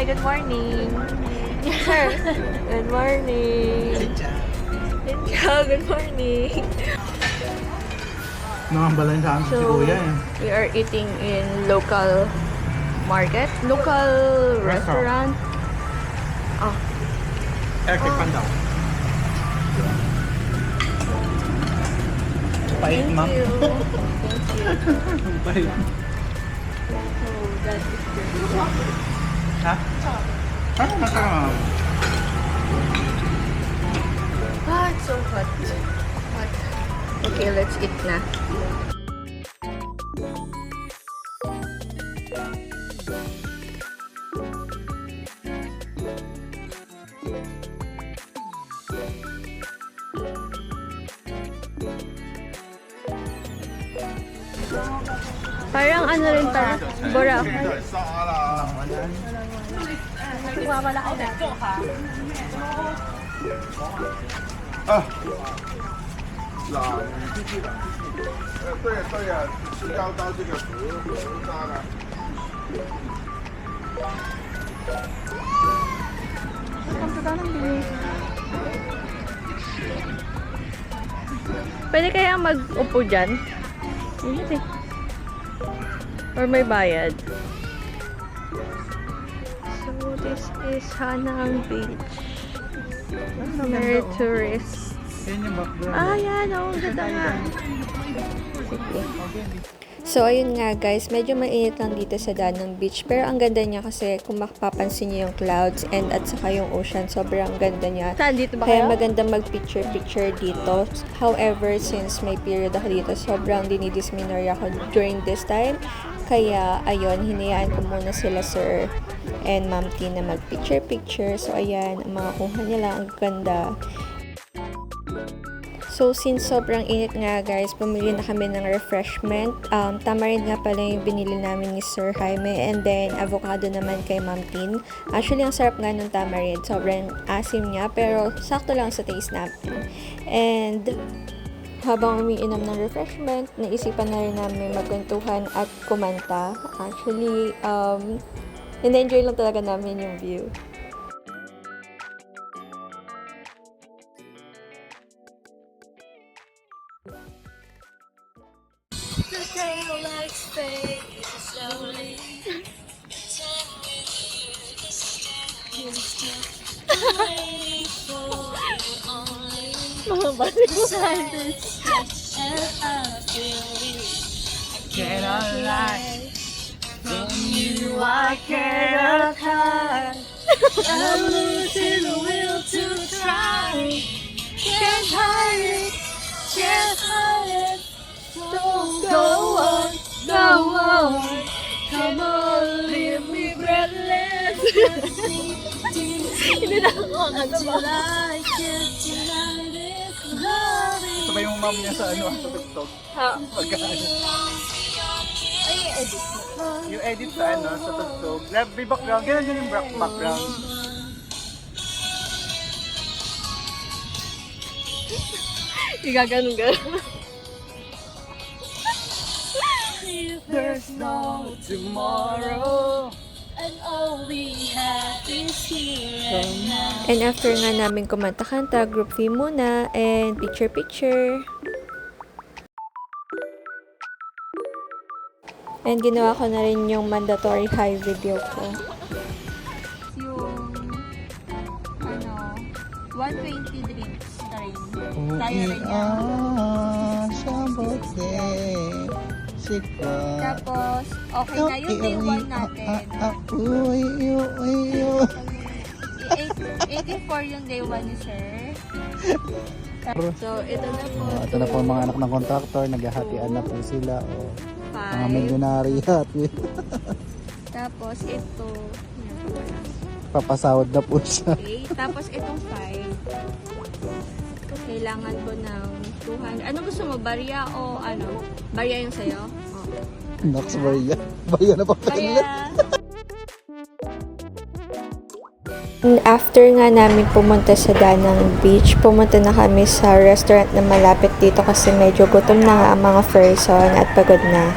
good morning. Sir, good morning. Ciao, good morning. Nakambalan sa amin si Kuya eh. We are eating in local market, local restaurant. Oh, Tikpan daw. Pait, thank ma'am. you. Thank you. Pait. Oh, that is good. Ha? Ano masarap? Ah, it's so hot. Hot. Okay, let's eat na. Parang ano rin pala, Boracay.啊，哪？对对呀，是要到这个河沙的。 Pwede kaya mag-upo dyan? Hindi. Or may bayad. So, this is Hanang Beach. Very tourists. Yan yung background. Ah, yan. Oo, ganda nga. Sige. So, ayun nga guys, medyo mainit lang dito sa Danang Beach. Pero ang ganda niya kasi kung mapapansin niyo yung clouds and at saka yung ocean, sobrang ganda niya. Saan dito ba kayo? Kaya maganda mag-picture-picture dito. However, since may period ako dito, sobrang dinidisminorya ako during this time. Kaya, ayun, hinayaan ko muna sila Sir and Ma'am T na mag-picture-picture. So, ayan, ang mga kuha nila, ang ganda. So, since sobrang init nga guys, bumili na kami ng refreshment. Tamarind nga pala yung binili namin ni Sir Jaime. And then, avocado naman kay Ma'am Tin. Actually, ang sarap nga ng tamarind. Sobrang asim niya, pero sakto lang sa taste namin. And, habang umiinom ng refreshment, naisipan na rin namin magkwentuhan at kumanta. Actually, in-enjoy lang talaga namin yung view. The daylight fades slowly. Waiting for you only. Mga bati ko And I feel weak. Cannot lie. From you I cannot hide. I'm losing the will to try. Can't hide it, can't hide it. Don't go on, go on. Come on, leave me breathless. Hindi na ako Until I get tonight is loving. Sabay yung mom niya sa ano, sa TikTok. Ha? Pagkaan. Ay, edit mo. Yung edit sa ano, sa TikTok. May background. Ganun yun yung background. Igaganon-ganon. If there's no tomorrow, and all we have is here and now. And after nga namin kumanta-kanta, group fee muna, and picture-picture. And ginawa ko na rin yung mandatory high video ko. Yung, 120 drinks na rin. Tayo rin yan. Tapos, okay na yung day 1 natin. 84 yung day 1 ni sir. So, ito na po. Ito na po ang mga anak ng contractor. Naghahatian na po sila. O, mga 5. milyonary hati. Tapos, ito. Papasawad na po siya. Okay. Tapos, itong 5. Kailangan ko ng 200. Ano gusto mo? Barya o ano? Barya yung sa'yo? Oh. Nax, Maria. Baya na pa kanila. After nga namin pumunta sa Danang Beach, pumunta na kami sa restaurant na malapit dito kasi medyo gutom na nga ang mga person at pagod na.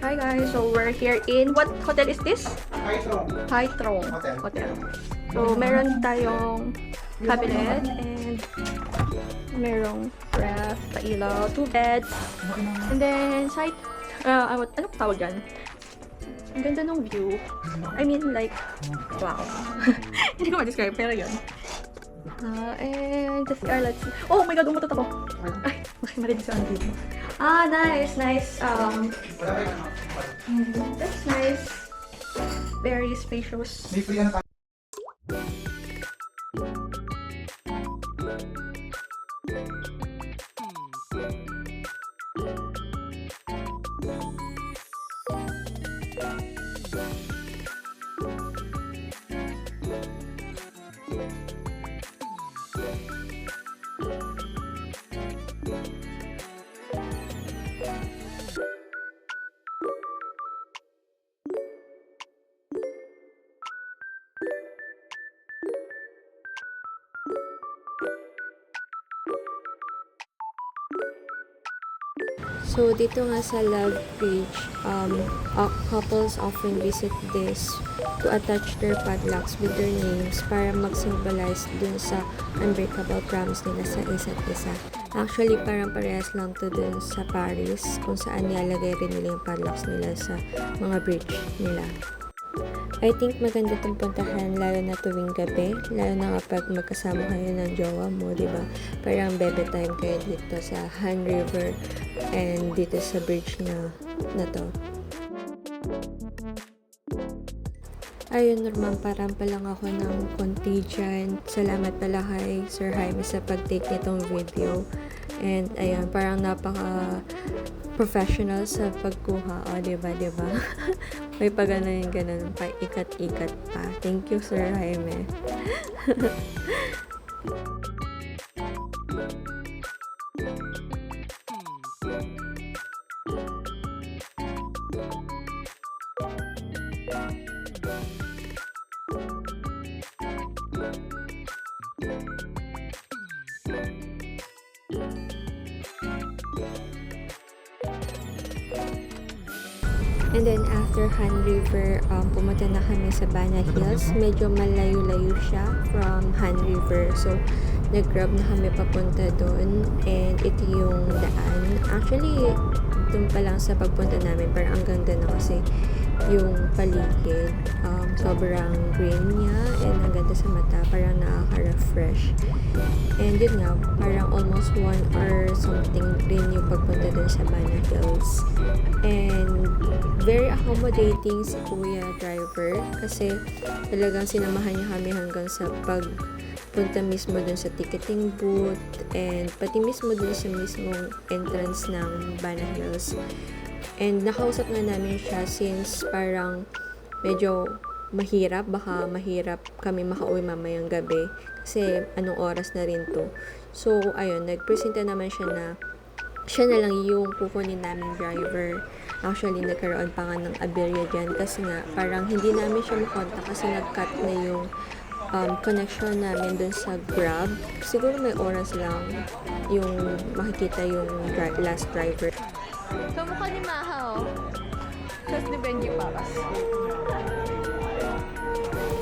Hi guys, so we're here in, what hotel is this? High Throne Hotel. Hotel. So, meron tayong cabinet and merong ref, pailaw, 2 beds, and then side, anong tawag dyan? Ang ganda ng view. I mean, like, wow. Hindi ko ma-describe, pero yun. And the CR, let's see. Oh my god, umutot ako. Ay, bakit marinig sa dito. Nice, nice. That's nice. Very spacious. May free na tayo. So, dito nga sa Love Bridge, couples often visit this to attach their padlocks with their names para mag-symbolize dun sa unbreakable promise nila sa isa't isa. Actually, parang parehas lang to dun sa Paris, kung saan nilalagay rin nila yung padlocks nila sa mga bridge nila. I think maganda itong puntahan lalo na tuwing gabi, lalo na kapag magkasama kayo ng jowa mo, di ba? Parang bebe time kayo dito sa Han River and dito sa bridge na to. Ayun, Norman, parang pa lang ako ng konti dyan. Salamat pala kay Sir Jaime sa pag-take nitong video. And ayun, parang napaka professional sa pagkuha. O, diba? May pagana yung ganun, pa ikat-ikat pa. Thank you, Sir Jaime. And then after Han River, pumunta na kami sa Bana Hills. Medyo malayo-layo siya from Han River. So, nag-grab na kami papunta doon. And ito yung daan. Actually, doon pa lang sa pagpunta namin, parang ang ganda na kasi yung paligid. Sobrang green niya and ang ganda sa mata. Parang nakaka-refresh. And yun nga, parang almost 1 hour something rin yung pagpunta dun sa Bana Hills. And very accommodating si Kuya Driver kasi talagang sinamahan niya kami hanggang sa pagpunta mismo dun sa ticketing booth and pati mismo dun sa mismong entrance ng Bana Hills. And nakausap nga namin siya since parang medyo baka mahirap kami makauwi mamayang gabi kasi anong oras na rin to. So, ayun, nagpresenta naman siya na lang yung kukunin naming driver. Actually, nagkaroon pa nga ng aberya dyan kasi nga parang hindi namin siya makontak kasi nag-cut na yung connection namin dun sa Grab. Siguro may oras lang yung makikita yung last driver. So, mukha ni Maha, oh. Just ni Benji Papas.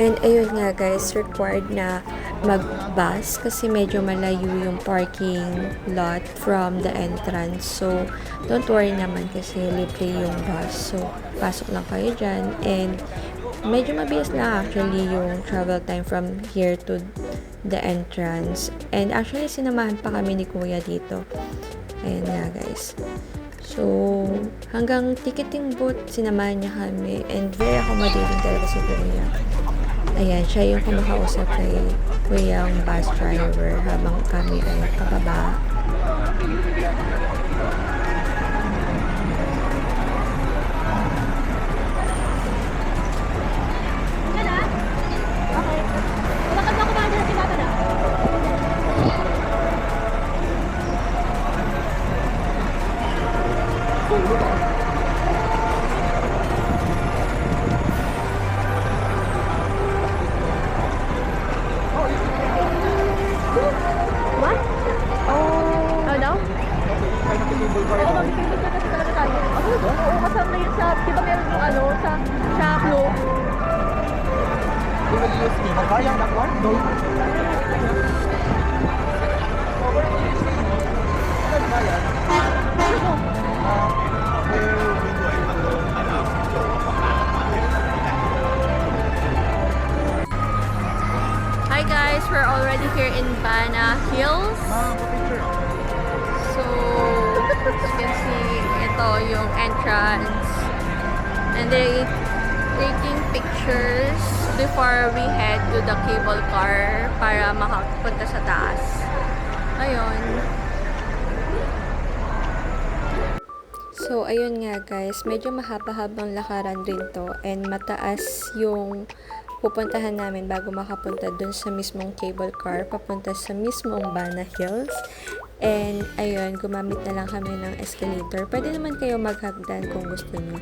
And ayun nga guys, required na mag-bus kasi medyo malayo yung parking lot from the entrance. So, don't worry naman kasi libre yung bus. So, pasok lang kayo dyan. And medyo mabilis lang actually yung travel time from here to the entrance. And actually, sinamahan pa kami ni Kuya dito. Ayun nga guys. So, hanggang ticketing booth, sinamahan niya kami. And very accommodating talaga si Kuya. Ayan, siya yung kumakausap kay Kuya ang bus driver habang kami ay pababa. What? Oh no? You will use the Hawaiian that one? No. Where will you see? Hawaiian. Hi guys, we're already here in Bana Hills. Picture. So, as you can see, ito yung entrance. And they taking pictures before we head to the cable car para makapunta sa taas. Ayun. So, ayun nga guys, medyo mahaba-habang lakaran rin to and mataas yung pupuntahan namin bago makapunta dun sa mismong cable car papunta sa mismong Bana Hills. And ayun, gumamit na lang kami ng escalator. Pwede naman kayo maghagdan kung gusto niyo.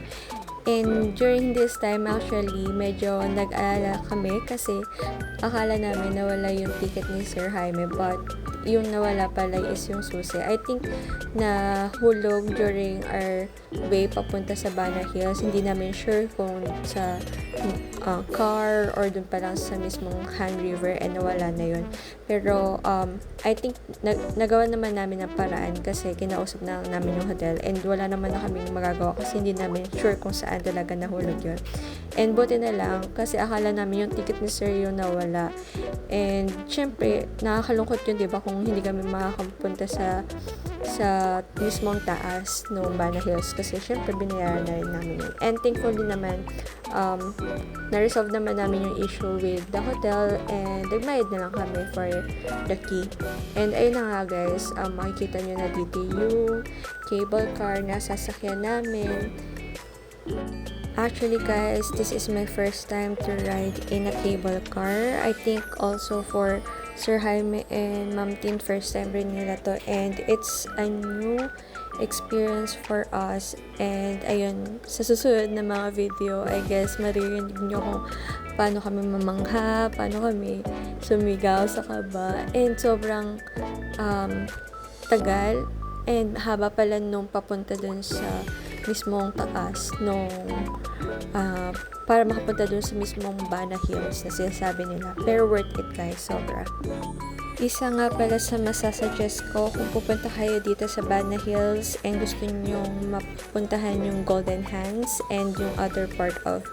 And during this time, actually, medyo nag-alala kami kasi akala namin nawala yung ticket ni Sir Jaime, but yung nawala pala is yung susi. I think na hulog during our way papunta sa Bana Hills. Hindi namin sure kung sa car or dun pa lang sa mismong Han River and nawala na yun. Pero I think nagawa naman namin ng paraan kasi kinausap na namin yung hotel and wala naman na kaming magagawa kasi hindi namin sure kung saan talaga nahulog yun. And buti na lang kasi akala namin yung ticket ni Sir yung nawala. And syempre, nakakalungkot yun, diba, kung hindi kami makakapunta sa mismong taas ng Bana Hills kasi syempre binayaran na rin namin yun. And thankfully naman, na-resolve naman namin yung issue with the hotel and nagbayad na lang kami for the key. And ayun na nga guys, makikita nyo na dito yung cable car na sasakyan namin. Actually guys, this is my first time to ride in a cable car. I think also for Sir Jaime and Ma'am Tin, first time rin nila to. And it's a new experience for us. And ayun, sa susunod na mga video, I guess maririnig nyo kung paano kami mamangha, paano kami sumigaw sa kaba. And sobrang tagal and haba pala nung papunta dun sa mismong taas nung para makapunta dun sa mismong Bana Hills na sinasabi nila. Pero worth it guys, sobra. Isa nga pala sa masasuggest ko kung pupunta kayo dito sa Bana Hills and gusto nyong mapuntahan yung Golden Hands and yung other part of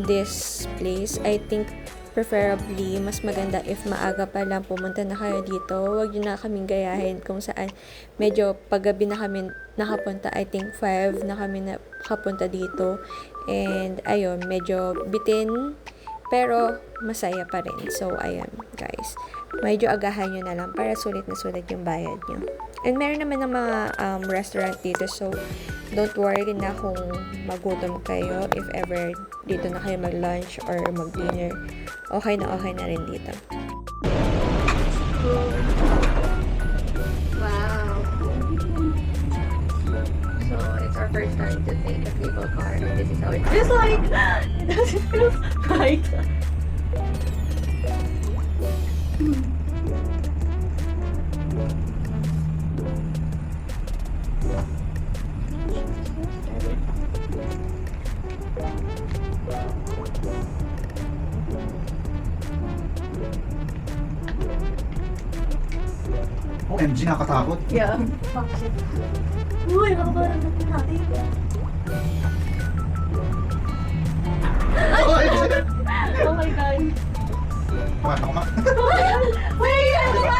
this place, I think preferably mas maganda if maaga pa lang pumunta na kayo dito. Huwag nyo na kaming gayahin kung saan medyo paggabi na kami nakapunta. I think 5 na kami nakapunta dito. And ayun, medyo bitin pero masaya pa rin. So ayun guys, medyo agahan nyo na lang para sulit na sulit yung bayad nyo. And meron naman ng mga restaurant dito, so don't worry na kung magutom kayo if ever dito na kayo mag-lunch or mag-dinner. Okay na rin dito. Wow! So, it's our first time to take a cable car and this is how it feels like! It doesn't feel right! OMG, nakatakot. Yeah. Uy, nakabalan natin natin. Oh my God! Kumat ako ma. Wait, ano ba?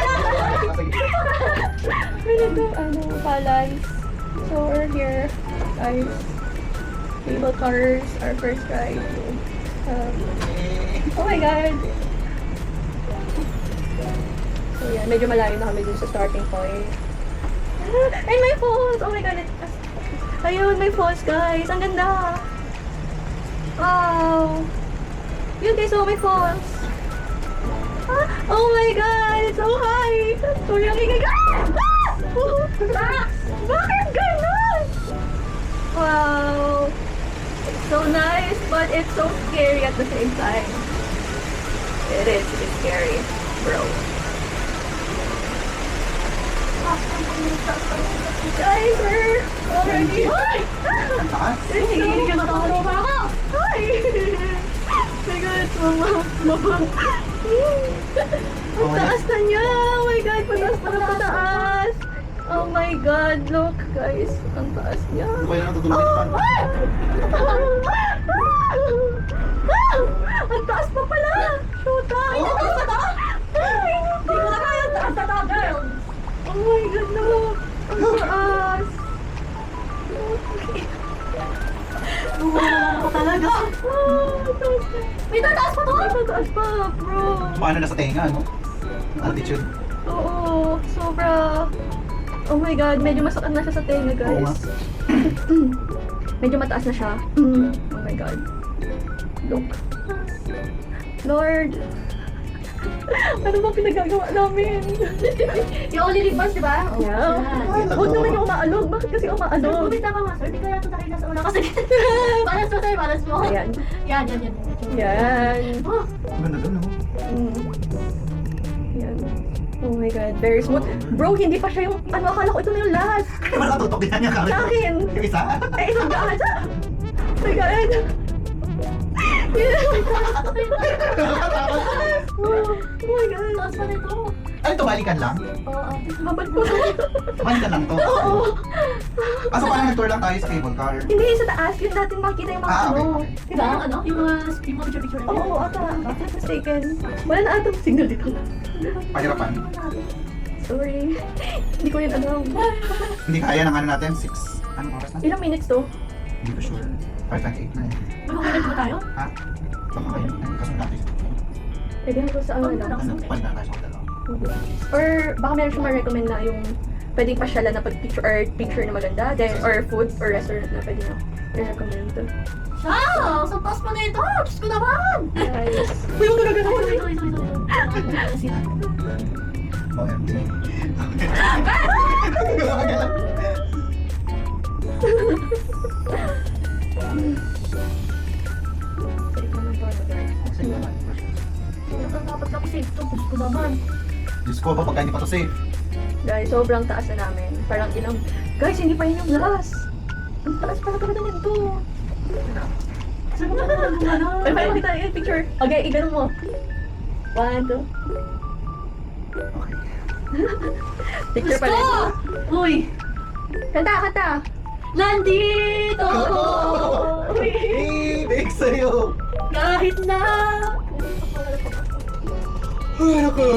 We need to, balance. So, we're here, guys. Cable cars, our first ride. Oh my God! So, yeah, medyo malayo na kami dun sa starting point. And my falls! Oh my God! Ayun, may falls, guys! Ang ganda! Wow! Yun guys, oh, may falls! Oh my God! It's so high! Sorry, ang ingay ka! Bakit ganun? Wow! It's so nice, but it's so scary at the same time. It is. It's scary, bro. Guys, we're already... Hi! Taas? Hi! my God, mama. Ang taas na niya! Oh my God, pataas pa na pataas! Oh my God, look guys, ang taas niya. Ano kaya natutulog Ang taas pa pala! Shota! Ay, ang taas pa! Hindi ko na kaya ang taas na to, girl! Oh my God, look! Ang taas! Ako talaga. May tataas pa to! May tataas pa, bro! Paano na sa tenga, no? Altitude. Oo, sobra. Oh my God, medyo masakit na siya sa tenga, Oo nga. guys. Medyo mataas na siya. Oh my God. Look. Lord. Ano ba pinagagawa namin? Yung only reverse, di ba? Yeah. Huwag naman yung umaalog. Bakit kasi umaalog? Bumita ka nga, sir. Di kaya ito nakita sa una kasi. Balance mo, sir. Balance mo. Ayan. Yan. Yan. Oh, Ang ganda dun, no? Yan. Oh my God, very smooth. Bro, hindi pa siya yung, akala ko ito na yung last. Kaya wala tutok din niya Sa akin. Yung isa. Eh, isang daan. Oh my God. Oh my God. taas pa nito. Ay, tumalikan lang? Oo, Babad ko. Tumalikan lang to. Oo. Ah, so parang nag-tour lang tayo sa cable car. Hindi, sa taas. Yun natin makita yung mga Ah, okay. ano. Diba? Ano? Yung mga picture. Oo, ata. If not mistaken. Wala na atong signal dito. Pahirapan. Sorry. Hindi ko yun alam. Hindi kaya ng ano natin, 6. Anong oras na? Ilang minutes to? Hindi ko sure. 5:28 na eh. Mag-comment ba tayo? Ha? Baka kayo. Kaso natin. Pwede ako sa ano lang. Ano, palit na tayo sa hotel. Or baka meron siya ma-recommend na yung pwedeng pasyalan na pag-picture or picture na maganda. Then, or food or restaurant na pwede na i-recommend. Wow! Sa taas pa nito! Diyos ko naman! Guys. Uy, huwag ka Ito. OMG. Dapat ako safe to. Diyos ko naman. Diyos ko, pagka hindi pa to safe. Guys, sobrang taas na namin. Parang ilang... Guys, hindi pa yun yung last. Ang taas pala talaga nito. Saan mo ano? Ay, parang kita yung picture. Okay, i-ganun mo. 1, 2. Okay. Picture pa rin. Uy! Kanta! Nandito ako! Uy! Ibig sa'yo! Kahit na... Ano ko?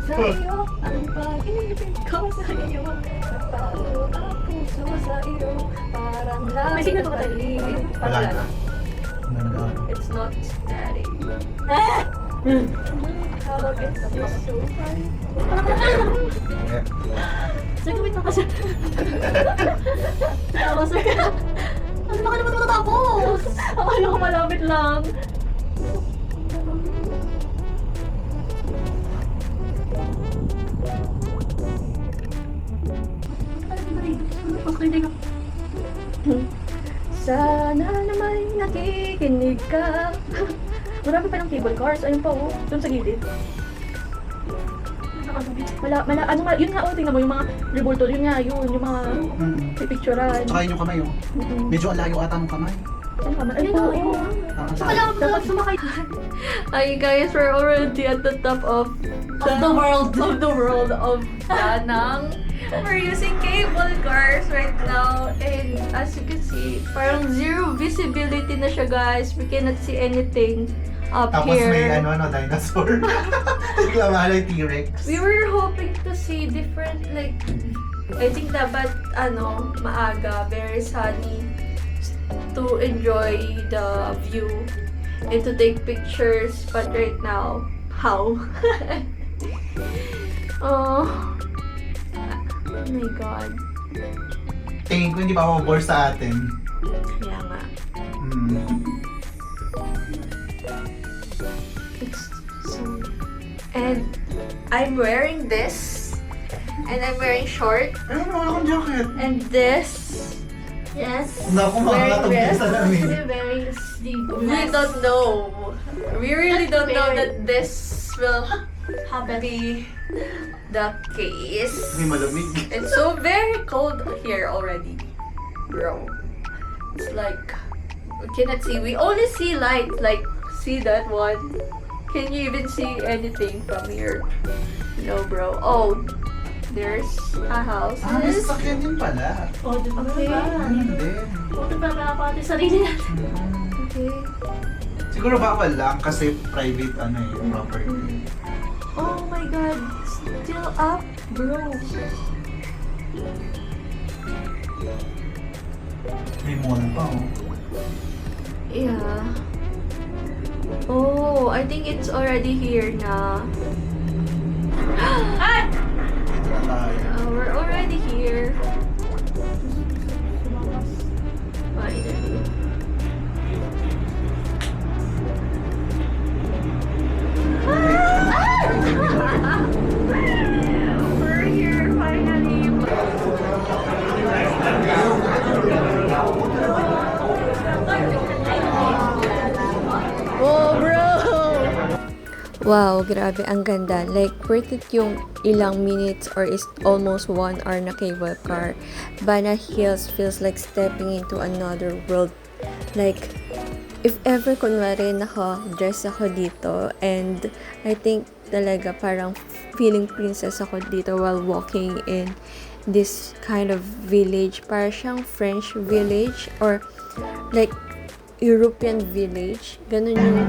Sa iyo, ang pag-ibig ko sa iyo. Nagpalo ang puso sa iyo. Parang May signal ba tayo? langit. Wala na. Ano na? It's not static. Hawag it sa puso. Okay. Sir, gawin mo kasi. Tama, sir. Ano ba ka naman matatapos? Akala ko malapit lang. Sana na may nakikinig ka. Marami pa ng cable cars. Ayun pa oh. Doon sa gilid. Ano nga, yun nga oh, tingnan mo yung mga revolto, yun nga, yun, yung mga pipicturan. Tsaka yun yung kamay, oh. Medyo ang layo ata ng kamay. Ano ka man? Ay, oo. Dapat sumakay. Hi guys, we're already at the top of the world. Of the world of Danang. We're using cable cars right now, and as you can see, parang zero visibility na siya, guys. We cannot see anything up Tapos here. may dinosaur. Naglamalay T-Rex. We were hoping to see different, like, I think dapat, maaga, very sunny, to enjoy the view and to take pictures, but right now, how? Oh my God. Tingin ko hindi pa mabore sa atin. Kaya nga. It's so... And I'm wearing this. And I'm wearing short. Ay, wala akong jacket. And this. Yes. Naku, Wearing makakatugis dress. na namin. Very sleeveless. We don't know. We really don't know Prepared. that this will be the case. May malamig. It's so very cold here already, bro. It's like we cannot see. We only see light, like See that one? Can you even see anything from here? No, bro. Oh, there's a house. Ah, may sasakyan din pala. O, di ba? Okay. Ayun din. Buti pa nakapati sarili natin. Okay. Siguro bawal lang kasi private property. Oh my god, still up, bro. May mall pa oh. Yeah. Oh, I think it's already here na. We're already here. Finally. We're here finally. Oh, bro! Wow, grabe, ang ganda. Like, worth it yung ilang minutes or is almost 1 hour na cable car. Banat Hills feels like stepping into another world. Like, if ever kunwari naka-dress ako dito, and I think talaga parang feeling princess ako dito while walking in this kind of village. Parang siyang French village or like European village. Ganun yung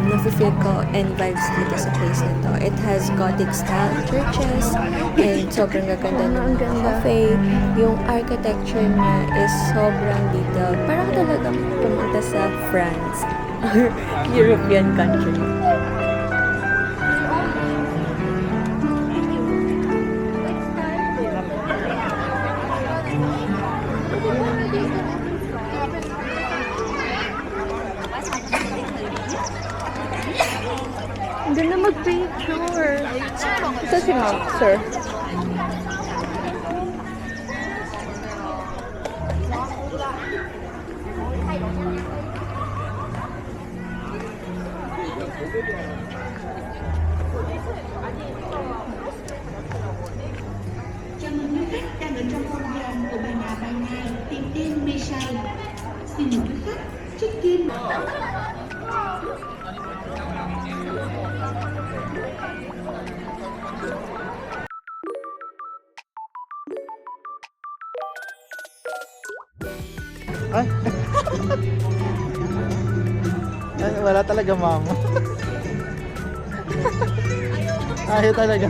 nafe-feel ko and vibes dito sa place na to. It has Gothic style churches and sobrang gaganda ng mga cafe. Yung architecture niya is sobrang detailed. Parang talagang pumunta sa France or European country. Ang ganda mag-picture. Ito si Ma'am, sir. Chào mừng quý khách đang ở trong không gian của bà nhà Ban Mai, tìm tiên mê say. Xin mời quý khách check-in. Ay. Ay, wala talaga mama. Ayaw talaga.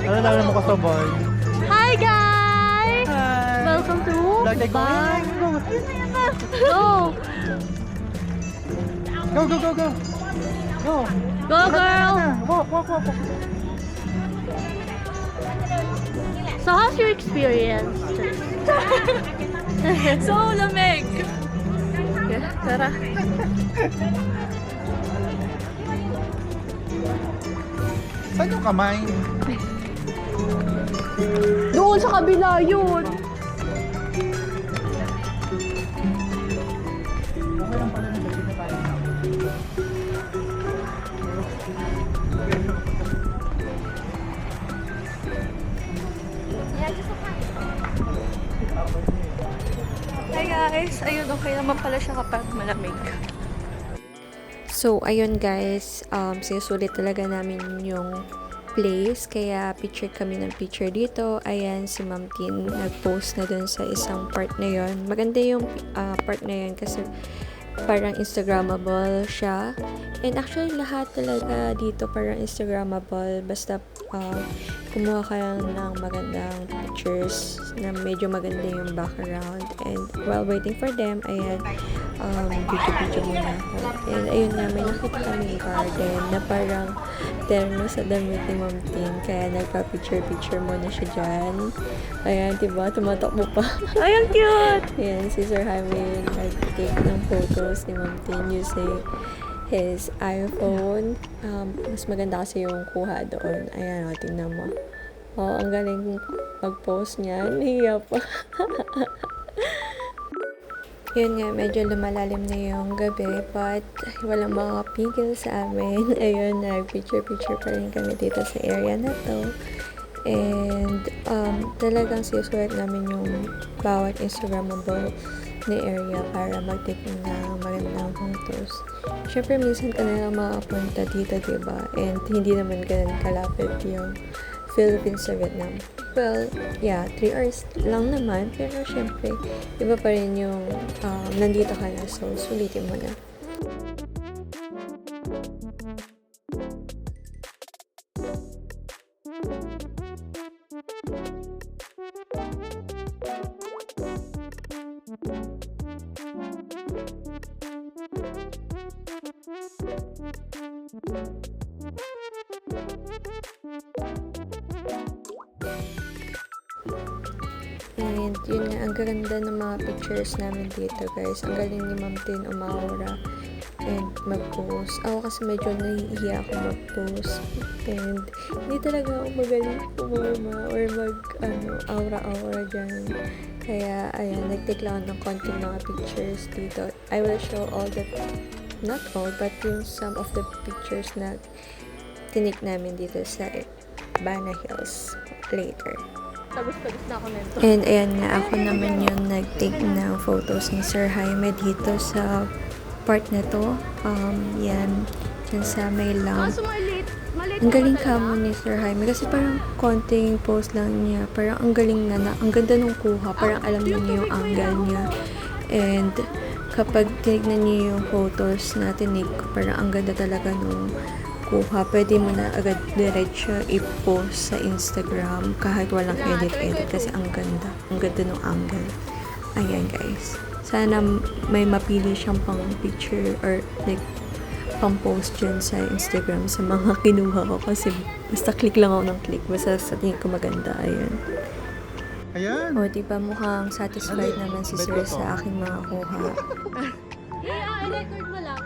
Ano naman mo kasabay? Hi guys! Hi! Welcome to Bang! Go! Go, go, go, go! Go! Go girl! Walk, walk, walk, walk. So how's your experience? So lamig! Tara. Saan yung kamay? Doon sa kabila yun. Hi guys! Ayun, okay naman pala siya kapag malamig. So, ayun guys, sinusulit talaga namin yung place, kaya picture kami ng picture dito. Ayan, si Ma'am Tin nag-post na dun sa isang part na yon. Maganda yung part na yon kasi parang Instagrammable siya. And actually, lahat talaga dito parang Instagrammable. Basta kumuha ka lang ng magandang pictures na medyo maganda yung background. And while waiting for them, ayan, video muna ako. And ayun nga, may nakita kami garden na parang terno sa damit ni Ma'am Tin. Kaya nagpa-picture muna siya dyan. Ayan, diba? Tumatakbo pa. Ay, ang cute! Ayan, si Sir Jaime nag-take ng photos ni Ma'am Tin using his iPhone. Mas maganda kasi yung kuha doon. Ayan, o, tingnan mo. Oh, ang galing mag-post niya. Nahiya pa. Yun nga, medyo lumalalim na yung gabi, but walang makapigil sa amin. Ayun, nag-picture pa rin kami dito sa area na to. And talagang sinusulat namin yung bawat Instagrammable na area para mag-take ng magandang photos. Syempre, minsan ka na lang makapunta dito, diba? And hindi naman ganun kalapit yung Philippines sa Vietnam. Well, yeah, 3 hours lang naman. Pero syempre, iba pa rin yung nandito ka na. So, sulitin mo na. And yun nga, ang ganda ng mga pictures namin dito, guys. Ang galing ni Ma'am Tin umaura and mag-post. Ako kasi medyo nahihiya ako mag-post. And hindi talaga ako magaling pumorma or aura-aura dyan. Kaya, ayan, nag-take lang ng konting mga pictures dito. I will show all the, not all, but yung some of the pictures na tinik namin dito sa Bana Hills later. Tagos-tagos na ako nito. And ayan nga, ako naman yung nag-take ng photos ni Sir Jaime dito sa part na to. Yan, dyan sa may lamp. Ang galing ka mo ni Sir Jaime kasi parang konting post lang niya. Parang ang galing na, ang ganda nung kuha. Parang alam niya yung angle niya. And kapag tinignan niyo yung photos na tinig ko, parang ang ganda talaga nung kuha. Pwede mo na agad diretso i-post sa Instagram kahit walang edit-edit kasi ang ganda. Ang ganda ng angle. Ayan guys. Sana may mapili siyang pang picture or like pang post dyan sa Instagram sa mga kinuha ko kasi basta click lang ako ng click. Basta sa tingin ko maganda. Ayan. Ayan. O diba mukhang satisfied naman si Sir sa aking mga kuha. I-record mo lang.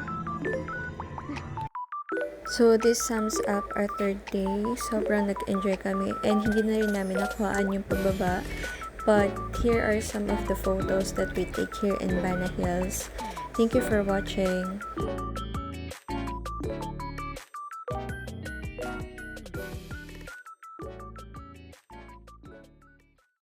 So, this sums up our 3rd day. Sobrang nag-enjoy kami and hindi na rin namin nakuhaan yung pagbaba. But here are some of the photos that we take here in Bana Hills. Thank you for watching.